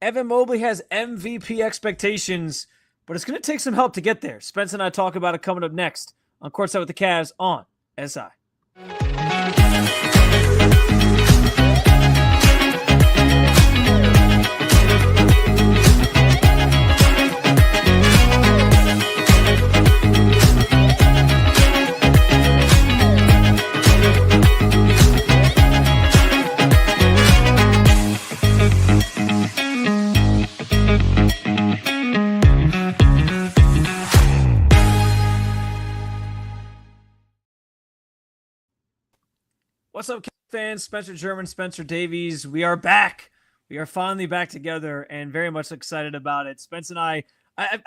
Evan Mobley has MVP expectations, but it's going to take some help to get there. Spence and I talk about it coming up next on Courtside with the Cavs on SI. What's up, fans? Spencer German, Spencer Davies. We are back. We are finally back together and very much excited about it. Spence and I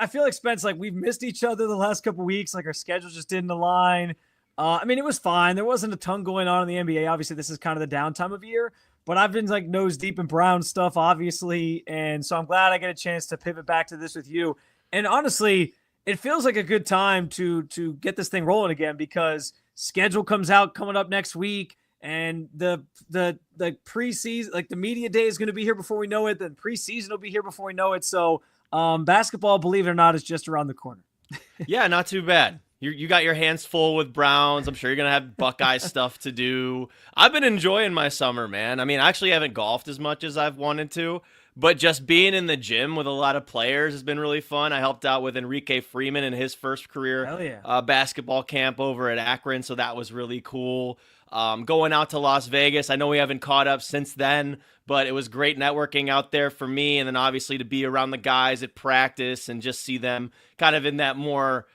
feel like Spence, like we've missed each other the last couple weeks. Like our schedules just didn't align. I mean, it was fine. There wasn't a ton going on in the NBA. Obviously, this is kind of the downtime of year, but I've been like nose deep in Brown stuff, obviously. And so I'm glad I get a chance to pivot back to this with you. And honestly, it feels like a good time to get this thing rolling again because schedule comes out coming up next week. And the preseason, like the media day is going to be here before we know it. Then preseason will be here before we know it. So basketball, believe it or not, is just around the corner. Yeah, not too bad. You got your hands full with Browns. I'm sure you're going to have Buckeye stuff to do. I've been enjoying my summer, man. I mean, I actually haven't golfed as much as I've wanted to, but just being in the gym with a lot of players has been really fun. I helped out with Enrique Freeman in his first career basketball camp over at Akron, so that was really cool. Going out to Las Vegas. I know we haven't caught up since then, but it was great networking out there for me. And then obviously to be around the guys at practice and just see them kind of in that more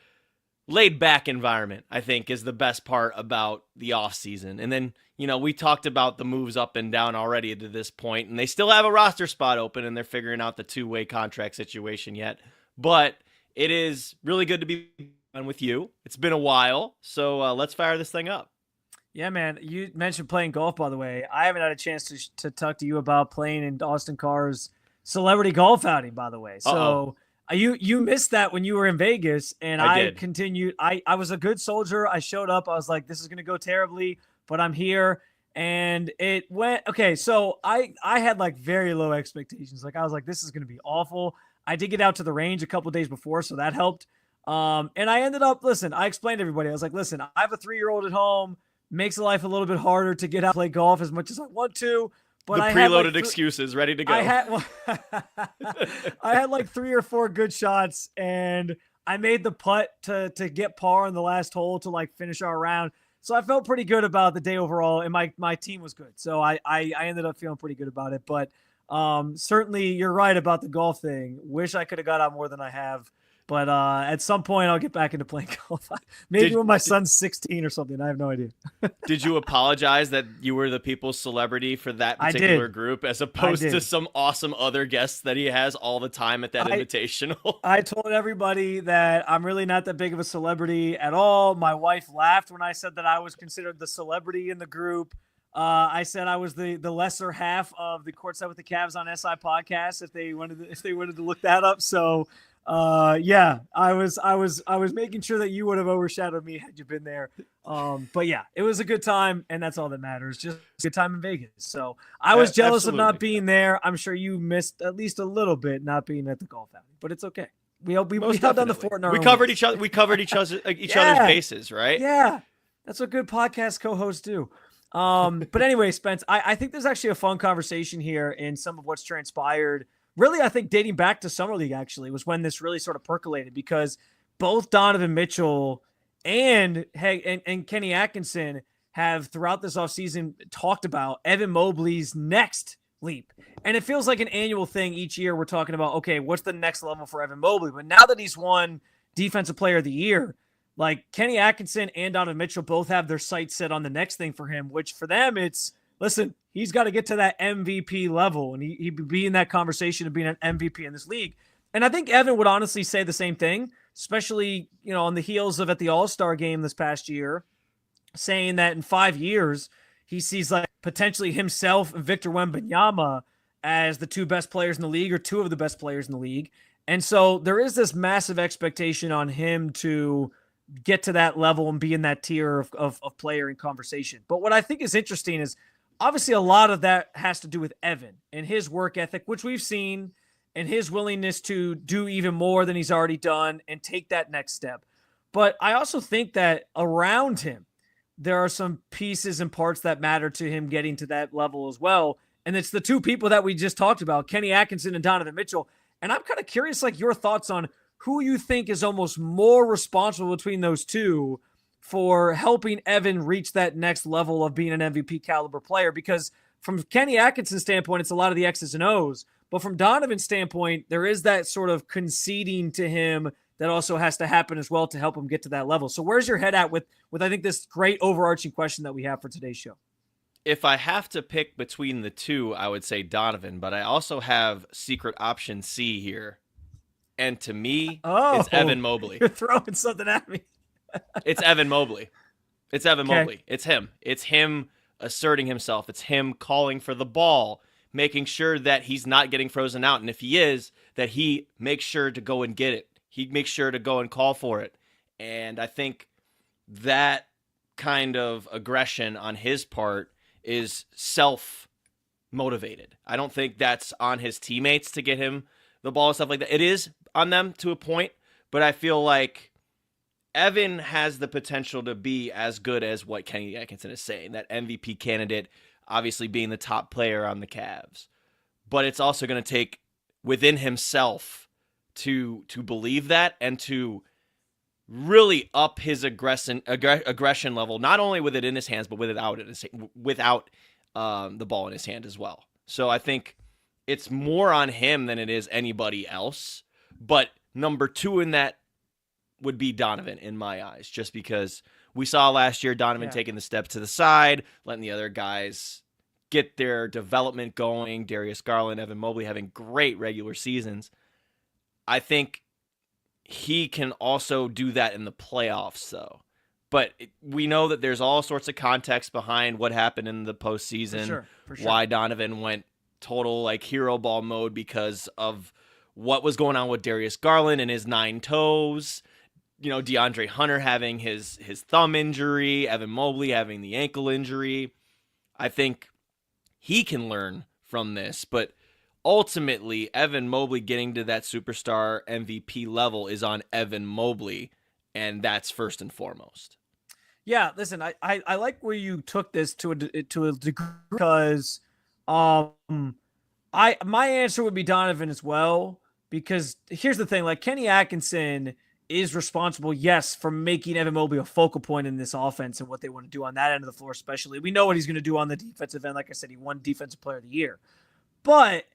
laid back environment, I think is the best part about the off season. And then, you know, we talked about the moves up and down already to this point, and they still have a roster spot open and they're figuring out the two-way contract situation yet. But it is really good to be on with you. It's been a while. So let's fire this thing up. Yeah, man. You mentioned playing golf, by the way. I haven't had a chance to talk to you about playing in Austin Carr's celebrity golf outing, by the way. So you missed that when you were in Vegas, and I continued. I was a good soldier. I showed up. I was like, this is going to go terribly, but I'm here. And it went okay. So I had like very low expectations. Like I was like, this is going to be awful. I did get out to the range a couple of days before, so that helped. And I ended up, I explained to everybody. I was like, listen, I have a 3-year-old at home. Makes life a little bit harder to get out and play golf as much as I want to. But the preloaded excuses ready to go. I had like 3 or 4 good shots, and I made the putt to get par on the last hole to like finish our round. So I felt pretty good about the day overall, and my team was good. So I ended up feeling pretty good about it. But certainly you're right about the golf thing. Wish I could have got out more than I have. But at some point, I'll get back into playing golf. Maybe when my son's 16 or something. I have no idea. Did you apologize that you were the people's celebrity for that particular group as opposed to some awesome other guests that he has all the time at that invitational? I told everybody that I'm really not that big of a celebrity at all. My wife laughed when I said that I was considered the celebrity in the group. I said I was the lesser half of the Courtside with the Cavs on SI podcast if they wanted to look that up. So yeah, I was making sure that you would have overshadowed me had you been there. But yeah, it was a good time, and that's all that matters. Just a good time in Vegas. So I was jealous of not being there. I'm sure you missed at least a little bit not being at the golf outing, but it's okay. We held down the fort in our We covered each other's bases, right? Yeah, that's what good podcast co-hosts do. But anyway, Spence, I think there's actually a fun conversation here in some of what's transpired. Really, I think dating back to Summer League actually was when this really sort of percolated, because both Donovan Mitchell and Kenny Atkinson have throughout this offseason talked about Evan Mobley's next leap. And it feels like an annual thing each year. We're talking about, okay, what's the next level for Evan Mobley? But now that he's won Defensive Player of the Year, like Kenny Atkinson and Donovan Mitchell both have their sights set on the next thing for him, which for them, it's, listen, he's got to get to that MVP level, and he'd be in that conversation of being an MVP in this league. And I think Evan would honestly say the same thing, especially, you know, on the heels of at the All-Star game this past year, saying that in 5 years, he sees like potentially himself and Victor Wembanyama as the two best players in the league, or two of the best players in the league. And so there is this massive expectation on him to get to that level and be in that tier of player in conversation. But what I think is interesting is obviously a lot of that has to do with Evan and his work ethic, which we've seen. and his willingness to do even more than he's already done and take that next step. But I also think that around him, there are some pieces and parts that matter to him getting to that level as well. And it's the two people that we just talked about, Kenny Atkinson and Donovan Mitchell. And I'm kind of curious, like, your thoughts on who you think is almost more responsible between those two for helping Evan reach that next level of being an MVP caliber player. Because from Kenny Atkinson's standpoint, it's a lot of the X's and O's. But from Donovan's standpoint, there is that sort of conceding to him that also has to happen as well to help him get to that level. So where's your head at with I think, this great overarching question that we have for today's show? If I have to pick between the two, I would say Donovan, but I also have secret option C here. And to me, it's Evan Mobley. You're throwing something at me. It's Evan Mobley. It's Evan Okay. Mobley. It's him. It's him asserting himself. It's him calling for the ball, making sure that he's not getting frozen out. And if he is, that he makes sure to go and get it. He makes sure to go and call for it. And I think that kind of aggression on his part is self-motivated. I don't think that's on his teammates to get him the ball and stuff like that. It is on them to a point, but I feel like Evan has the potential to be as good as what Kenny Atkinson is saying, that MVP candidate, obviously being the top player on the Cavs. But it's also going to take within himself to believe that and to really up his aggression level, not only with it in his hands, but without the ball in his hand as well. So I think it's more on him than it is anybody else. But number two in that would be Donovan in my eyes, just because we saw last year Donovan taking the step to the side, letting the other guys get their development going. Darius Garland, Evan Mobley having great regular seasons. I think he can also do that in the playoffs, though. But we know that there's all sorts of context behind what happened in the postseason, For sure. why Donovan went total like hero ball mode because of what was going on with Darius Garland and his 9 toes. You know, DeAndre Hunter having his thumb injury, Evan Mobley having the ankle injury. I think he can learn from this, but ultimately, Evan Mobley getting to that superstar MVP level is on Evan Mobley, and that's first and foremost. Yeah, listen, I like where you took this to a degree because my answer would be Donovan as well, because here's the thing, like, Kenny Atkinson is responsible, yes, for making Evan Mobley a focal point in this offense and what they want to do on that end of the floor, especially. We know what he's going to do on the defensive end. Like I said, he won Defensive Player of the Year. But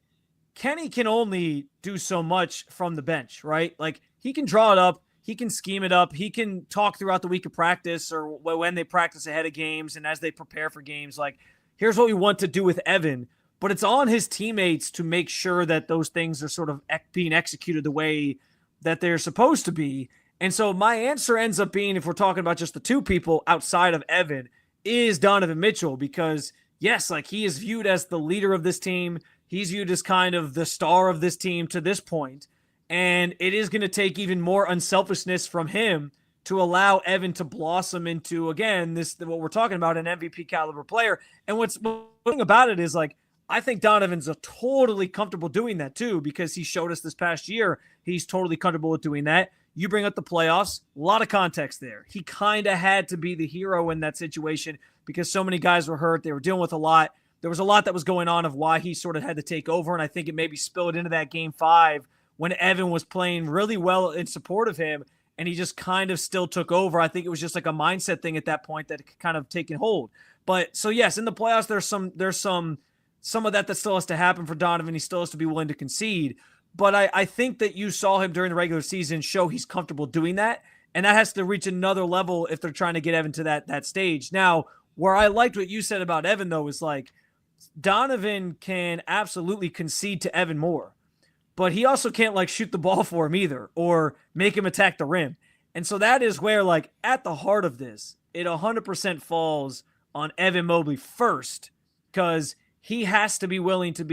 Kenny can only do so much from the bench, right? Like, he can draw it up. He can scheme it up. He can talk throughout the week of practice or when they practice ahead of games and as they prepare for games. Like, here's what we want to do with Evan. But it's on his teammates to make sure that those things are sort of being executed the way that they're supposed to be. And so my answer ends up being, if we're talking about just the two people outside of Evan, is Donovan Mitchell, because yes, like, he is viewed as the leader of this team. He's viewed as kind of the star of this team to this point. And it is going to take even more unselfishness from him to allow Evan to blossom into, again, what we're talking about, an MVP caliber player. And what's the thing about it is, like, I think Donovan's totally comfortable doing that too, because he showed us this past year he's totally comfortable with doing that. You bring up the playoffs, a lot of context there. He kind of had to be the hero in that situation because so many guys were hurt. They were dealing with a lot. There was a lot that was going on of why he sort of had to take over, and I think it maybe spilled into that Game 5 when Evan was playing really well in support of him, and he just kind of still took over. I think it was just like a mindset thing at that point that kind of taken hold. But so yes, in the playoffs, there's some of that still has to happen for Donovan. He still has to be willing to concede. But I think that you saw him during the regular season show he's comfortable doing that. And that has to reach another level if they're trying to get Evan to that stage. Now, where I liked what you said about Evan, though, is like, Donovan can absolutely concede to Evan more. But he also can't, like, shoot the ball for him either or make him attack the rim. And so that is where, like, at the heart of this, it 100% falls on Evan Mobley first, because he has to be willing to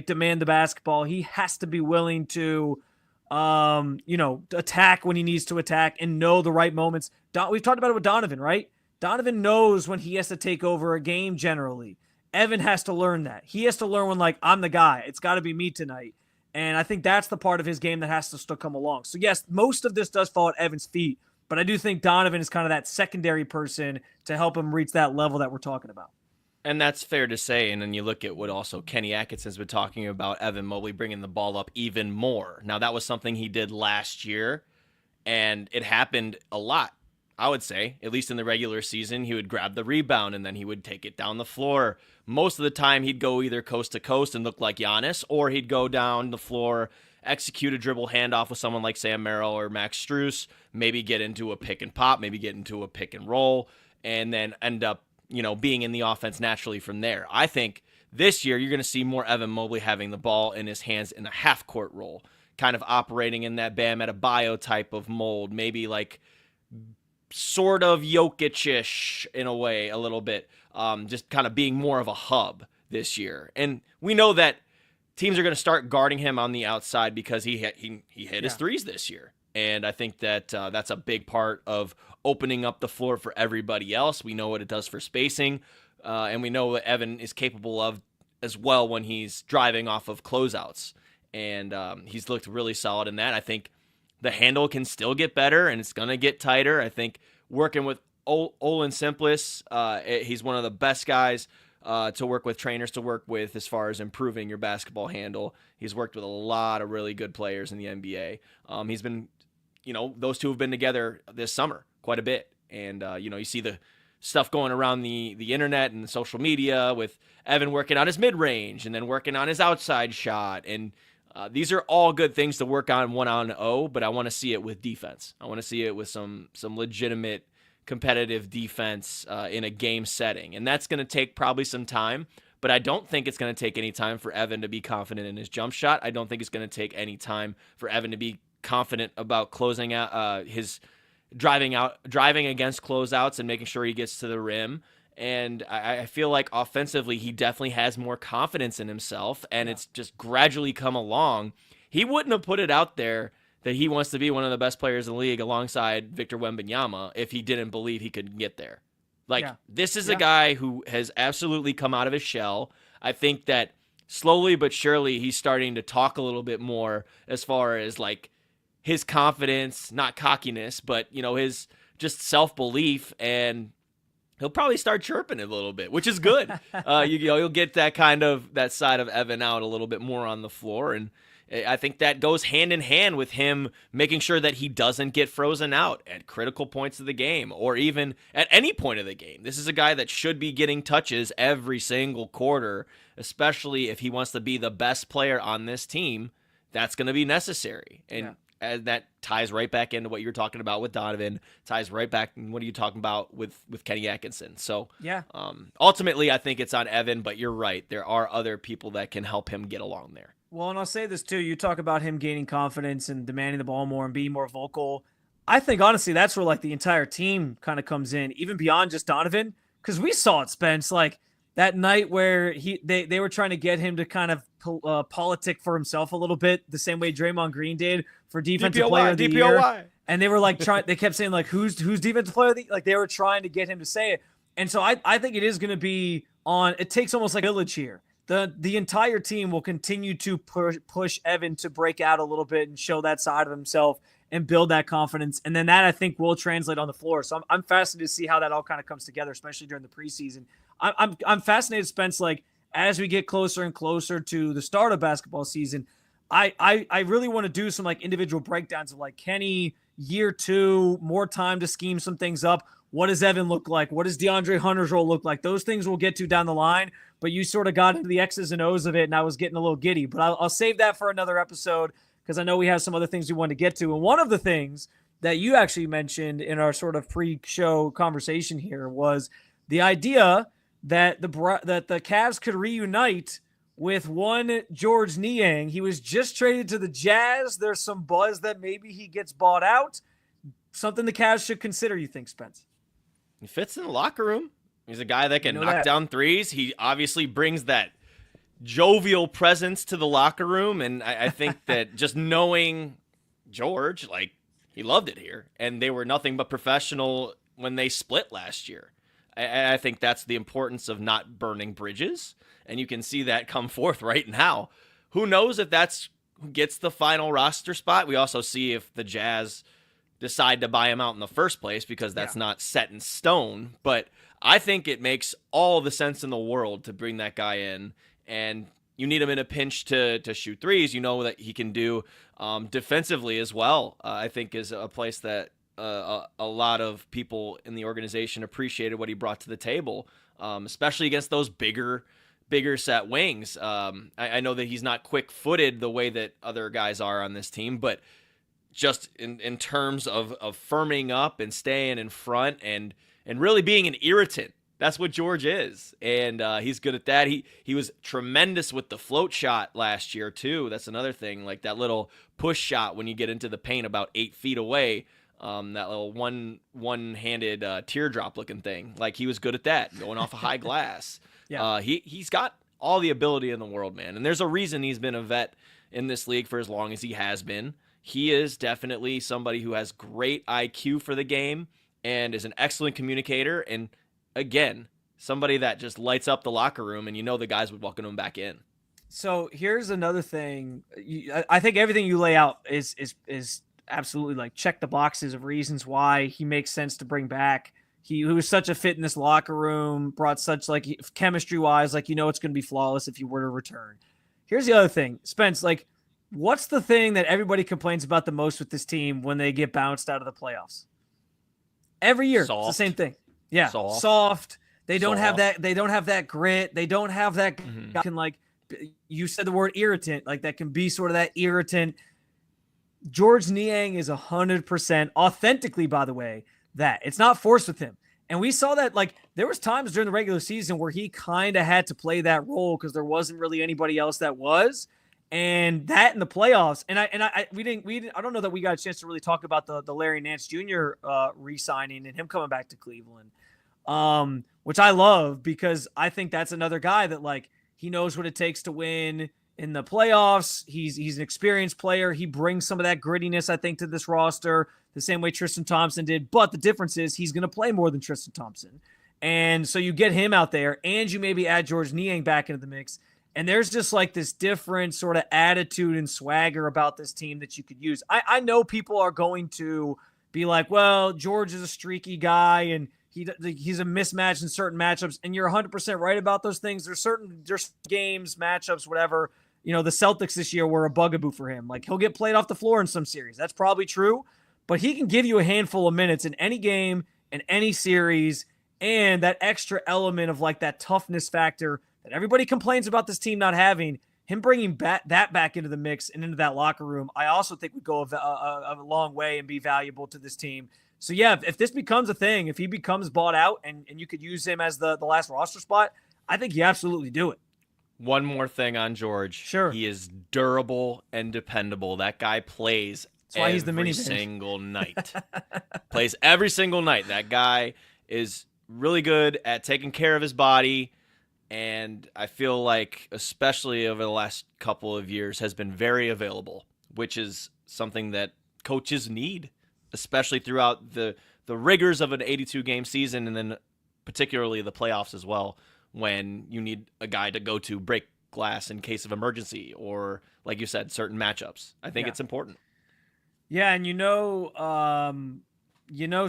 demand the basketball. He has to be willing to, attack when he needs to attack and know the right moments. We've talked about it with Donovan, right? Donovan knows when he has to take over a game generally. Evan has to learn that. He has to learn when, like, I'm the guy. It's got to be me tonight. And I think that's the part of his game that has to still come along. So yes, most of this does fall at Evan's feet, but I do think Donovan is kind of that secondary person to help him reach that level that we're talking about. And that's fair to say. And then you look at what also Kenny Atkinson's been talking about, Evan Mobley bringing the ball up even more. Now, that was something he did last year, and it happened a lot, I would say. At least in the regular season, he would grab the rebound, and then he would take it down the floor. Most of the time, he'd go either coast to coast and look like Giannis, or he'd go down the floor, execute a dribble handoff with someone like Sam Merrill or Max Strus, maybe get into a pick and pop, maybe get into a pick and roll, and then end up being in the offense naturally from there. I think this year you're going to see more Evan Mobley having the ball in his hands in a half-court role, kind of operating in that Bam Adebayo type of mold, maybe like sort of Jokic-ish in a way a little bit, just kind of being more of a hub this year. And we know that teams are going to start guarding him on the outside because he hit his threes this year. And I think that that's a big part of opening up the floor for everybody else. We know what it does for spacing, and we know what Evan is capable of as well when he's driving off of closeouts. And he's looked really solid in that. I think the handle can still get better, and it's going to get tighter. I think working with Olin Simplis, he's one of the best guys to work with, trainers to work with as far as improving your basketball handle. He's worked with a lot of really good players in the NBA. He's been, those two have been together this summer quite a bit. And, you see the stuff going around the internet and the social media with Evan working on his mid-range and then working on his outside shot. And these are all good things to work on 1-on-0, but I want to see it with defense. I want to see it with some legitimate competitive defense in a game setting. And that's going to take probably some time, but I don't think it's going to take any time for Evan to be confident in his jump shot. I don't think it's going to take any time for Evan to be confident about closing out his driving against closeouts and making sure he gets to the rim. And I feel like offensively, he definitely has more confidence in himself, and it's just gradually come along. He wouldn't have put it out there that he wants to be one of the best players in the league alongside Victor Wembanyama if he didn't believe he could get there. This is a guy who has absolutely come out of his shell. I think that slowly but surely he's starting to talk a little bit more as far as like his confidence, not cockiness, but his just self-belief, and he'll probably start chirping it a little bit, which is good. You'll get that side of Evan out a little bit more on the floor, and I think that goes hand in hand with him making sure that he doesn't get frozen out at critical points of the game or even at any point of the game. This is a guy that should be getting touches every single quarter, especially if he wants to be the best player on this team. That's going to be necessary. And that ties right back into what you're talking about with Donovan, ties right back in what are you talking about with Kenny Atkinson. So ultimately, I think it's on Evan, but you're right. There are other people that can help him get along there. Well, and I'll say this too. You talk about him gaining confidence and demanding the ball more and being more vocal. I think, honestly, that's where like the entire team kind of comes in, even beyond just Donovan, because we saw it, Spence, like that night where they were trying to get him to kind of politic for himself a little bit, the same way Draymond Green did for defensive player of the year. And they were like they kept saying like who's defensive player of the, like they were trying to get him to say it. And so I think it is going to be on. It takes almost like a village here. The entire team will continue to push Evan to break out a little bit and show that side of himself and build that confidence. And then that I think will translate on the floor. So I'm fascinated to see how that all kind of comes together, especially during the preseason. I'm fascinated, Spence, like as we get closer and closer to the start of basketball season, I really want to do some like individual breakdowns of like Kenny year 2, more time to scheme some things up. What does Evan look like? What does DeAndre Hunter's role look like? Those things we'll get to down the line, but you sort of got into the X's and O's of it, and I was getting a little giddy. But I'll save that for another episode because I know we have some other things we want to get to. And one of the things that you actually mentioned in our sort of pre-show conversation here was the idea that the Cavs could reunite with one George Niang. He was just traded to the Jazz. There's some buzz that maybe he gets bought out. Something the Cavs should consider, you think, Spence? He fits in the locker room. He's a guy that can knock down threes. He obviously brings that jovial presence to the locker room, and I think that just knowing George, like, he loved it here, and they were nothing but professional when they split last year. I think that's the importance of not burning bridges, and you can see that come forth right now. Who knows if that's who gets the final roster spot. We also see if the Jazz decide to buy him out in the first place, because that's not set in stone. But I think it makes all the sense in the world to bring that guy in, and you need him in a pinch to shoot threes. You know that he can do defensively as well. I think is a place that a lot of people in the organization appreciated what he brought to the table, especially against those bigger set wings. I know that he's not quick-footed the way that other guys are on this team, but just in terms of firming up and staying in front and really being an irritant. That's what George is, and he's good at that. He was tremendous with the float shot last year too. That's another thing, like that little push shot when you get into the paint about 8 feet away. That little one-handed teardrop looking thing. Like, he was good at that, going off a high glass. Yeah. He's got all the ability in the world, man. And there's a reason he's been a vet in this league for as long as he has been. He is definitely somebody who has great IQ for the game and is an excellent communicator. And again, somebody that just lights up the locker room, and the guys would welcome him back in. So here's another thing. I think everything you lay out is absolutely like check the boxes of reasons why he makes sense to bring back. He was such a fit in this locker room, brought such like chemistry wise, like, it's going to be flawless if you were to return. Here's the other thing, Spence, like, what's the thing that everybody complains about the most with this team when they get bounced out of the playoffs? Every year, soft. It's the same thing. Yeah. Soft. They don't have that. They don't have that grit. They don't have that can, like, you said the word irritant, like that can be sort of that irritant. George Niang is 100% authentically, by the way, that it's not forced with him. And we saw that, like, there was times during the regular season where he kind of had to play that role because there wasn't really anybody else that was. And that in the playoffs, we didn't. I don't know that we got a chance to really talk about the Larry Nance Jr. Re-signing and him coming back to Cleveland, which I love, because I think that's another guy that, like, he knows what it takes to win in the playoffs. He's an experienced player. He brings some of that grittiness, I think, to this roster, the same way Tristan Thompson did. But the difference is he's going to play more than Tristan Thompson. And so you get him out there, and you maybe add George Niang back into the mix. And there's just like this different sort of attitude and swagger about this team that you could use. I know people are going to be like, well, George is a streaky guy, and he's a mismatch in certain matchups. And you're 100% right about those things. There's games, matchups, whatever. The Celtics this year were a bugaboo for him. Like, he'll get played off the floor in some series. That's probably true. But he can give you a handful of minutes in any game, in any series, and that extra element of, like, that toughness factor that everybody complains about this team not having. Him bringing that back into the mix and into that locker room, I also think would go a long way and be valuable to this team. So, yeah, if this becomes a thing, if he becomes bought out and you could use him as the last roster spot, I think you absolutely do it. One more thing on George. Sure. He is durable and dependable. That guy plays every single night. Plays every single night. That guy is really good at taking care of his body, and I feel like, especially over the last couple of years, has been very available, which is something that coaches need, especially throughout the rigors of an 82-game season, and then particularly the playoffs as well, when you need a guy to go to break glass in case of emergency or, like you said, certain matchups. I think it's important. Yeah, and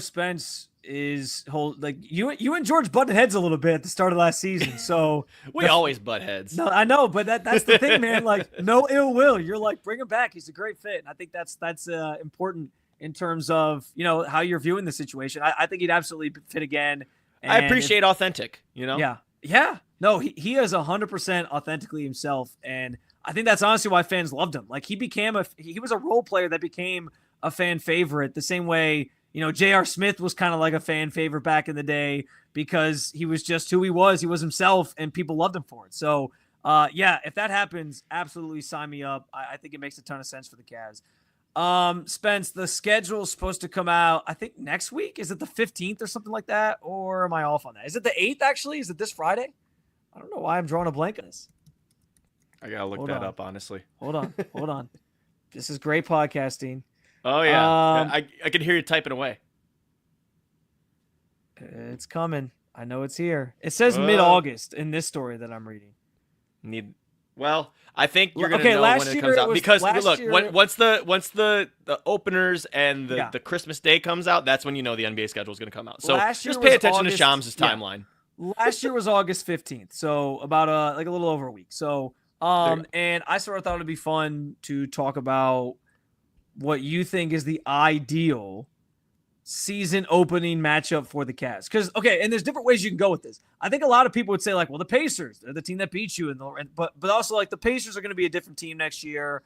Spence is you and George butted heads a little bit at the start of last season. So we always butt heads. No, I know, but that's the thing, man. Like, no ill will. You're like, bring him back. He's a great fit. And I think that's important in terms of, how you're viewing the situation. I think he'd absolutely fit again. And I appreciate authentic, Yeah. Yeah. No, he is 100% authentically himself. And I think that's honestly why fans loved him. Like, he was a role player that became a fan favorite the same way, J.R. Smith was kind of like a fan favorite back in the day because he was just who he was. He was himself, and people loved him for it. So, if that happens, absolutely sign me up. I think it makes a ton of sense for the Cavs. Spence, the schedule is supposed to come out, I think, next week. Is it the 15th or something like that? Or am I off on that? Is it the 8th, actually? Is it this Friday? I don't know why I'm drawing a blank on this. I got to look that up, honestly. Hold on. This is great podcasting. Oh, yeah. I can hear you typing away. It's coming. I know it's here. It says mid-August in this story that I'm reading. Well, I think you're gonna Okay, know last when it year comes it out was- because last look, year- once the openers and Yeah. the Christmas Day comes out, that's when you know the NBA schedule is gonna come out. So Last year just pay was attention August- to Shams' yeah. timeline. Last year was August 15th, so about like a little over a week. So and I sort of thought it'd be fun to talk about what you think is the ideal season opening matchup for the Cavs. Because okay, and there's different ways you can go with this. I think a lot of people would say like, well, the Pacers, they're the team that beat you, but also like the Pacers are going to be a different team next year.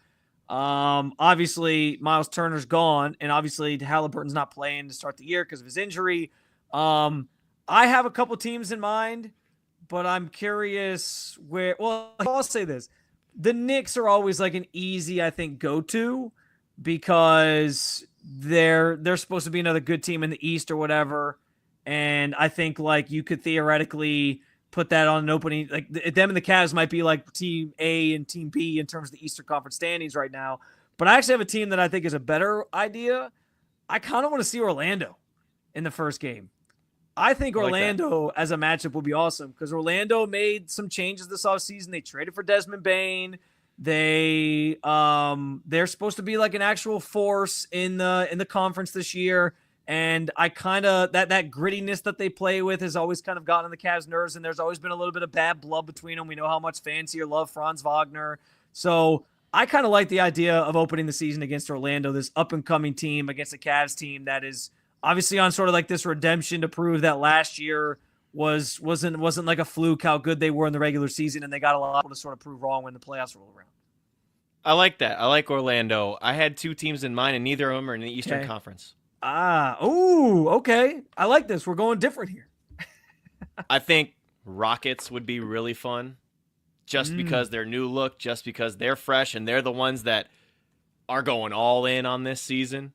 Obviously Miles Turner's gone, and obviously Halliburton's not playing to start the year because of his injury. I have a couple teams in mind, but I'm curious where. Well, I'll say this: the Knicks are always like an easy, I think, go-to because they're supposed to be another good team in the East or whatever, and I think like you could theoretically put that on an opening. Like them and the Cavs might be like Team A and Team B in terms of the Eastern Conference standings right now. But I actually have a team that I think is a better idea. I kind of want to see Orlando in the first game. I think Orlando as a matchup will be awesome because Orlando made some changes this offseason. They traded for Desmond Bane. They're supposed to be like an actual force in the conference this year. And I kind of that grittiness that they play with has always kind of gotten on the Cavs' nerves, and there's always been a little bit of bad blood between them. We know how much fancy or love Franz Wagner. So I kind of like the idea of opening the season against Orlando, this up-and-coming team against a Cavs team that is obviously on sort of like this redemption to prove that last year wasn't like a fluke how good they were in the regular season, and they got a lot to sort of prove wrong when the playoffs roll around. I like that. I like Orlando. I had two teams in mind, and neither of them are in the Eastern Conference. Okay. I like this. We're going different here. I think Rockets would be really fun just because they're new look, just because they're fresh, and they're the ones that are going all in on this season.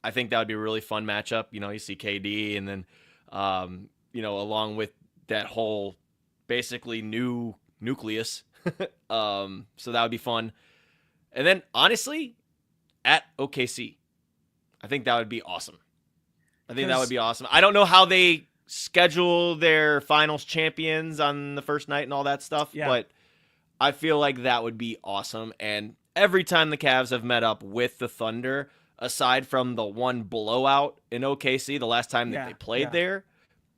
I think that would be a really fun matchup. You know, you see KD and then, along with that whole basically new nucleus. So that would be fun. And then, honestly, at OKC, I think that would be awesome. I don't know how they schedule their finals champions on the first night and all that stuff, but I feel like that would be awesome. And every time the Cavs have met up with the Thunder, aside from the one blowout in OKC, the last time that they played there,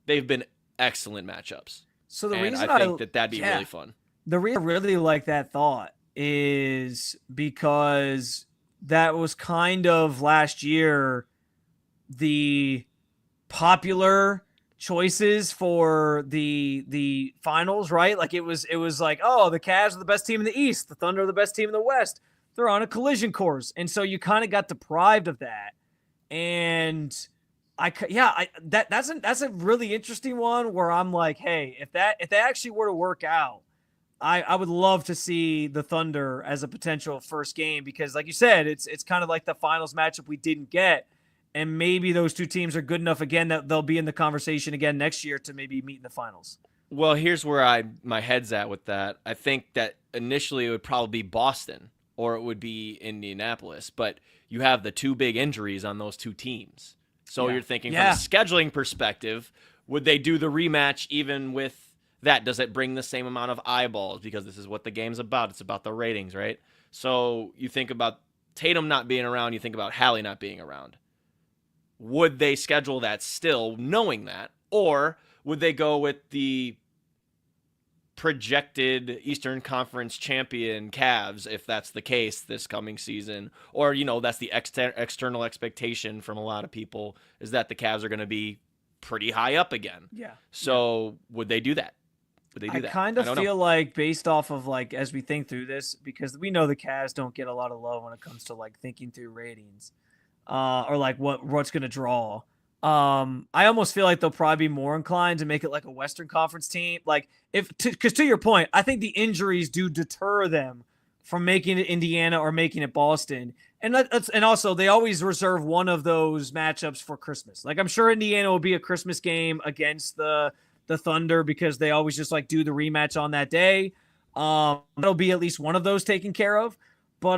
they've been excellent matchups. So the and reason I think that'd be really fun. The reason I really like that thought is because that was kind of last year the popular choices for the finals, right? Like it was like, oh, the Cavs are the best team in the East, the Thunder are the best team in the West. They're on a collision course, and so you kind of got deprived of that. And that's a really interesting one where I'm like, hey, if that actually were to work out, I would love to see the Thunder as a potential first game because, like you said, it's kind of like the finals matchup we didn't get, and maybe those two teams are good enough again that they'll be in the conversation again next year to maybe meet in the finals. Well, here's where my head's at with that. I think that initially it would probably be Boston or it would be Indianapolis, but you have the two big injuries on those two teams. So you're thinking from a scheduling perspective, would they do the rematch even with that? Does it bring the same amount of eyeballs? Because this is what the game's about. It's about the ratings, right? So you think about Tatum not being around. You think about Hallie not being around. Would they schedule that still knowing that? Or would they go with the projected Eastern Conference champion Cavs, if that's the case this coming season? Or, that's the external expectation from a lot of people is that the Cavs are going to be pretty high up again. Yeah. So would they do that? I kind of feel like based off of like, as we think through this, because we know the Cavs don't get a lot of love when it comes to like thinking through ratings or like what's going to draw. I almost feel like they'll probably be more inclined to make it like a Western Conference team. Like because to your point, I think the injuries do deter them from making it Indiana or making it Boston. And also they always reserve one of those matchups for Christmas. Like I'm sure Indiana will be a Christmas game against the Thunder because they always just like do the rematch on that day. There'll be at least one of those taken care of. But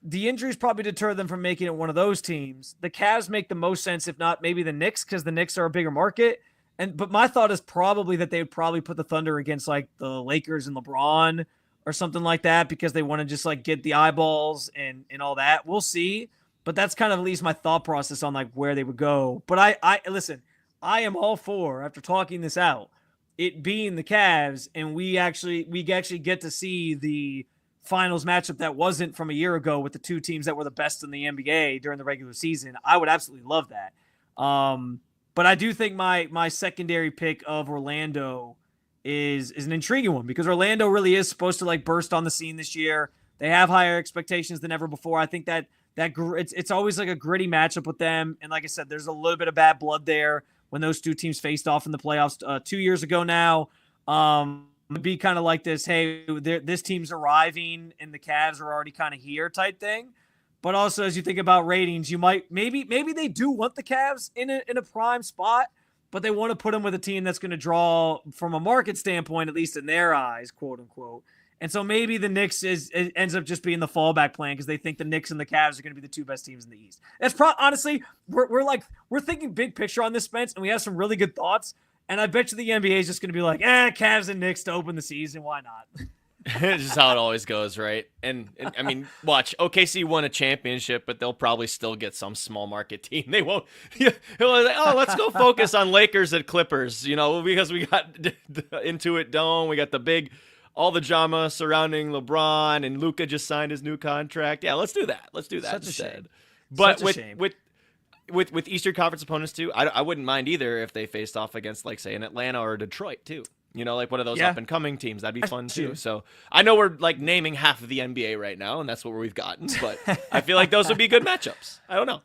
the injuries probably deter them from making it one of those teams. The Cavs make the most sense, if not maybe the Knicks, because the Knicks are a bigger market. but my thought is probably that they would probably put the Thunder against like the Lakers and LeBron or something like that because they want to just like get the eyeballs and all that. We'll see. But that's kind of at least my thought process on like where they would go. But I listen, I am all for, after talking this out, it being the Cavs, and we actually get to see the finals matchup that wasn't from a year ago with the two teams that were the best in the NBA during the regular season. I would absolutely love that. But I do think my secondary pick of Orlando is an intriguing one because Orlando really is supposed to like burst on the scene this year. They have higher expectations than ever before. I think that it's always like a gritty matchup with them. And like I said, there's a little bit of bad blood there when those two teams faced off in the playoffs 2 years ago now. It'd be kind of like this, hey, this team's arriving and the Cavs are already kind of here type thing. But also, as you think about ratings, you might maybe they do want the Cavs in a prime spot, but they want to put them with a team that's going to draw from a market standpoint, at least in their eyes, quote unquote. And so maybe the Knicks ends up just being the fallback plan because they think the Knicks and the Cavs are going to be the two best teams in the East. That's honestly, we're thinking big picture on this, Spence, and we have some really good thoughts. And I bet you the NBA is just going to be like, Cavs and Knicks to open the season. Why not? It's just how it always goes, right? And I mean, watch, OKC won a championship, but they'll probably still get some small market team. They won't. Let's go focus on Lakers and Clippers, because we got the Intuit Dome, we got all the drama surrounding LeBron, and Luka just signed his new contract. Yeah, let's do that. Let's do that Such instead. A shame. But Such a shame. with Eastern Conference opponents too, I wouldn't mind either if they faced off against like say an Atlanta or Detroit too. Like one of those up and coming teams. That'd be fun too. So I know we're like naming half of the NBA right now, and that's what we've gotten. But I feel like those would be good matchups. I don't know.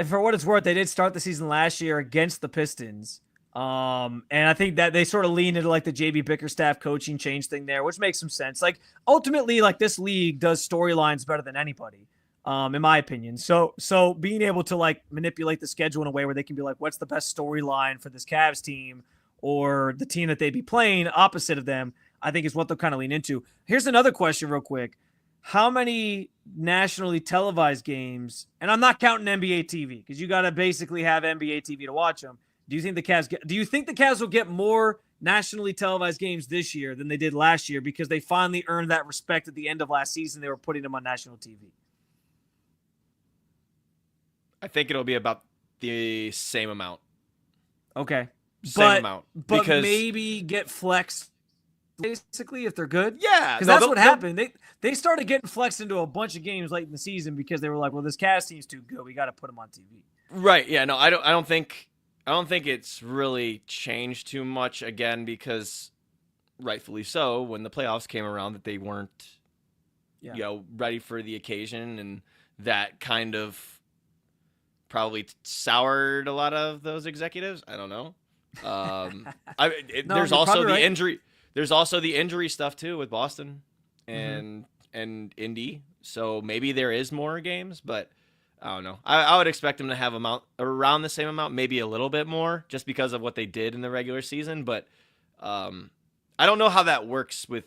For what it's worth, they did start the season last year against the Pistons. And I think that they sort of leaned into like the JB Bickerstaff coaching change thing there, which makes some sense. Like ultimately, like this league does storylines better than anybody, in my opinion. So being able to like manipulate the schedule in a way where they can be like, what's the best storyline for this Cavs team or the team that they'd be playing opposite of them, I think is what they'll kind of lean into. Here's another question real quick. How many nationally televised games, and I'm not counting NBA TV because you got to basically have NBA TV to watch them. Do you think the Cavs will get more nationally televised games this year than they did last year because they finally earned that respect at the end of last season? They were putting them on national TV. I think it'll be about the same amount. Okay. Same amount. But maybe get flexed basically if they're good. Yeah. Because that's what happened. They started getting flexed into a bunch of games late in the season because they were like, well, this Cavs team's too good. We got to put them on TV. Right. Yeah. No, I don't think it's really changed too much again because rightfully so when the playoffs came around that they weren't ready for the occasion, and that kind of probably soured a lot of those executives. I don't know. There's also the injury. There's also the injury stuff too with Boston and Indy. So maybe there is more games, but I don't know. I would expect them to have around the same amount, maybe a little bit more, just because of what they did in the regular season. But I don't know how that works with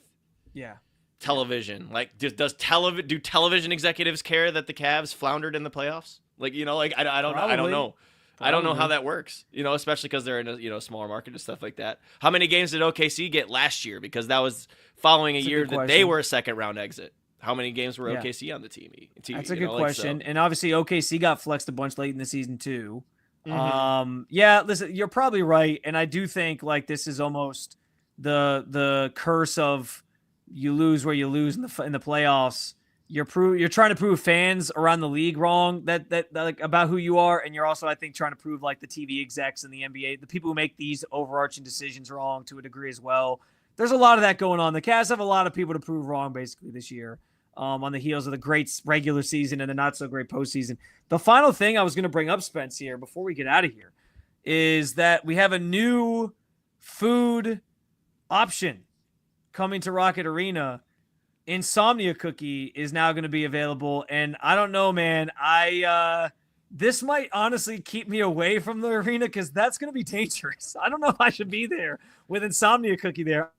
television. Like, do television executives care that the Cavs floundered in the playoffs? Like, I don't know. I don't know. I don't know how that works, especially because they're in a smaller market and stuff like that. How many games did OKC get last year? Because that was following a year that they were a second round exit. How many games were OKC on the team? That's a good question. And obviously OKC got flexed a bunch late in the season too. Listen, you're probably right. And I do think like this is almost the curse of you lose where you lose in the playoffs. You're trying to prove fans around the league wrong that like about who you are, and you're also I think trying to prove like the TV execs in the NBA, the people who make these overarching decisions wrong to a degree as well. There's a lot of that going on. The Cavs have a lot of people to prove wrong basically this year, on the heels of the great regular season and the not so great postseason. The final thing I was going to bring up, Spence, here before we get out of here, is that we have a new food option coming to Rocket Arena. Insomnia Cookie is now going to be available, and I don't know, man. This might honestly keep me away from the arena because that's going to be dangerous. I don't know if I should be there with Insomnia Cookie there.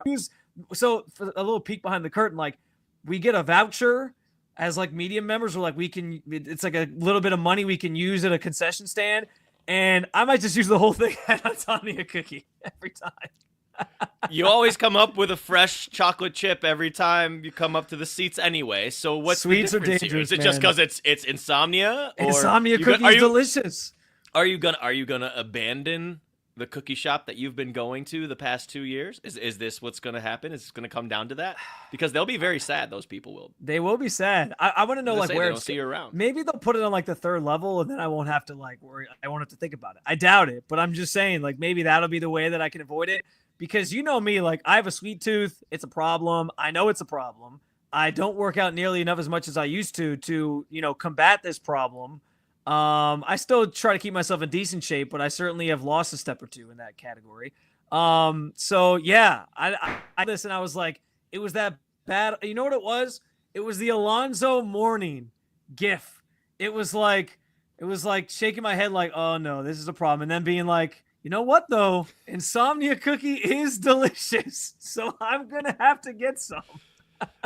So for a little peek behind the curtain, like we get a voucher as like medium members, or like it's like a little bit of money we can use at a concession stand. And I might just use the whole thing at insomnia cookie every time. You always come up with a fresh chocolate chip every time you come up to the seats anyway. So what's Sweets the are difference here? dangerous, Is it just man. because it's insomnia? Or Insomnia cookie is delicious. Are you gonna abandon the cookie shop that you've been going to the past 2 years? Is this what's gonna happen? Is it gonna come down to that? Because they'll be very sad. Those people will. They will be sad. I want to know like where they don't see you around. Maybe they'll put it on like the third level, and then I won't have to like worry. I won't have to think about it. I doubt it, but I'm just saying like maybe that'll be the way that I can avoid it. Because you know me, like I have a sweet tooth. It's a problem. I know it's a problem. I don't work out nearly enough as much as I used to combat this problem. I still try to keep myself in decent shape, but I certainly have lost a step or two in that category. So yeah, I listened. I was like, it was that bad. You know what it was? It was the Alonzo Mourning gif. It was like shaking my head like, oh no, this is a problem. And then being like, you know what though? Insomnia cookie is delicious. So I'm going to have to get some.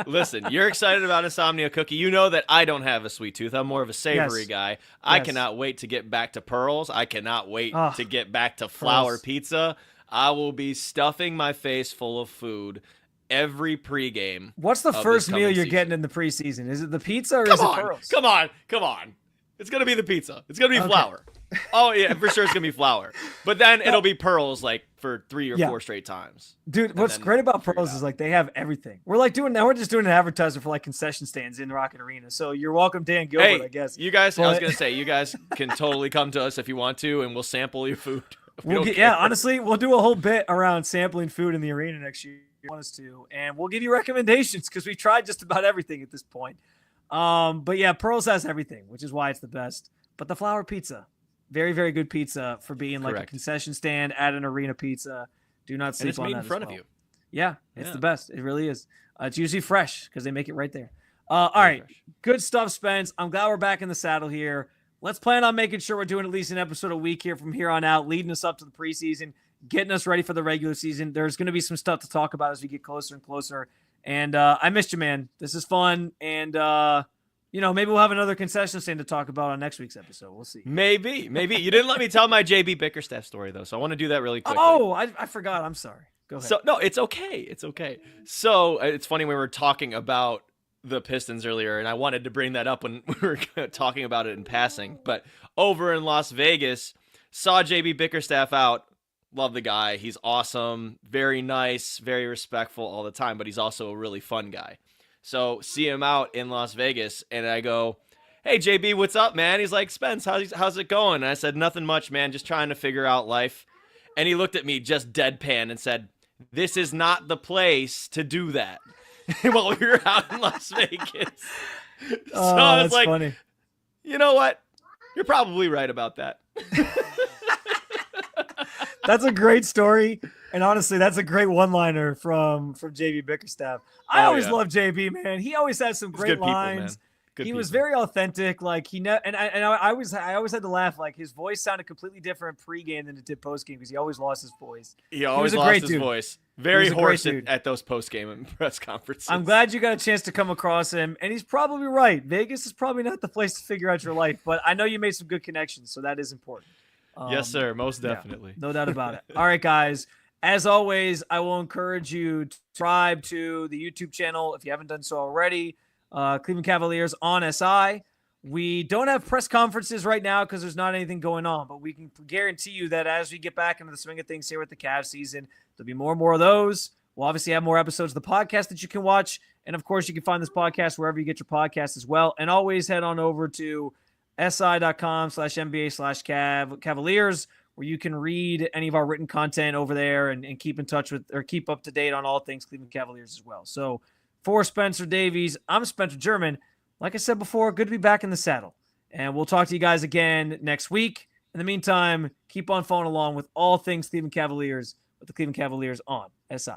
Listen, you're excited about insomnia cookie. You know that I don't have a sweet tooth. I'm more of a savory guy. I cannot wait to get back to pearls. I cannot wait to get back to flour pizza. I will be stuffing my face full of food every pregame. What's the first meal you're getting in the preseason? Is it the pizza or is it pearls? Come on. It's going to be the pizza. It's going to be flour. Oh, yeah, for sure it's going to be flour. But then it'll be pearls like for 3 or 4 straight times. Dude, what's great about pearls is like they have everything. We're just doing an advertisement for like concession stands in the Rocket Arena. So you're welcome, Dan Gilbert, I guess. You guys, I was going to say, you guys can totally come to us if you want to, and we'll sample your food. Honestly, we'll do a whole bit around sampling food in the arena next year if you want us to. And we'll give you recommendations because we tried just about everything at this point. But yeah, Pearls has everything, which is why it's the best. But the flour pizza, very, very good pizza for being like a concession stand at an arena pizza. Do not sleep on that. And it's made in front of you. Yeah, it's the best. It really is. It's usually fresh because they make it right there. All right, good stuff, Spence. I'm glad we're back in the saddle here. Let's plan on making sure we're doing at least an episode a week here from here on out, leading us up to the preseason, getting us ready for the regular season. There's going to be some stuff to talk about as we get closer and closer. And I missed you, man. This is fun. And, maybe we'll have another concession stand to talk about on next week's episode. We'll see. Maybe. You didn't let me tell my JB Bickerstaff story, though, so I want to do that really quickly. Oh, I forgot. I'm sorry. Go ahead. So, no, it's okay. It's okay. So, it's funny we were talking about the Pistons earlier, and I wanted to bring that up when we were talking about it in passing. But over in Las Vegas, saw JB Bickerstaff out. Love the guy. He's awesome. Very nice, very respectful all the time, but he's also a really fun guy. So see him out in Las Vegas, and I go, hey, JB, what's up, man? He's like, Spence, how's it going? And I said, nothing much, man, just trying to figure out life. And he looked at me just deadpan and said, this is not the place to do that while we were out in Las Vegas. So I was like, funny. You know what? You're probably right about that. That's a great story. And honestly, that's a great one-liner from JB Bickerstaff. I always love JB, man. He always has some great lines. He was very authentic. Like I always had to laugh. Like his voice sounded completely different pregame than it did postgame because he always lost his voice. He always lost his voice. Very hoarse at those postgame and press conferences. I'm glad you got a chance to come across him, and he's probably right. Vegas is probably not the place to figure out your life, but I know you made some good connections, so that is important. Yes, sir. Most definitely. No doubt about it. All right, guys. As always, I will encourage you to subscribe to the YouTube channel if you haven't done so already. Cleveland Cavaliers on SI. We don't have press conferences right now because there's not anything going on, but we can guarantee you that as we get back into the swing of things here with the Cavs season, there'll be more and more of those. We'll obviously have more episodes of the podcast that you can watch. And of course, you can find this podcast wherever you get your podcasts as well. And always head on over to si.com/NBA/Cavaliers, where you can read any of our written content over there and keep in touch with or keep up to date on all things Cleveland Cavaliers as well. So for Spencer Davies, I'm Spencer German. Like I said before, good to be back in the saddle. And we'll talk to you guys again next week. In the meantime, keep on following along with all things Cleveland Cavaliers with the Cleveland Cavaliers on SI.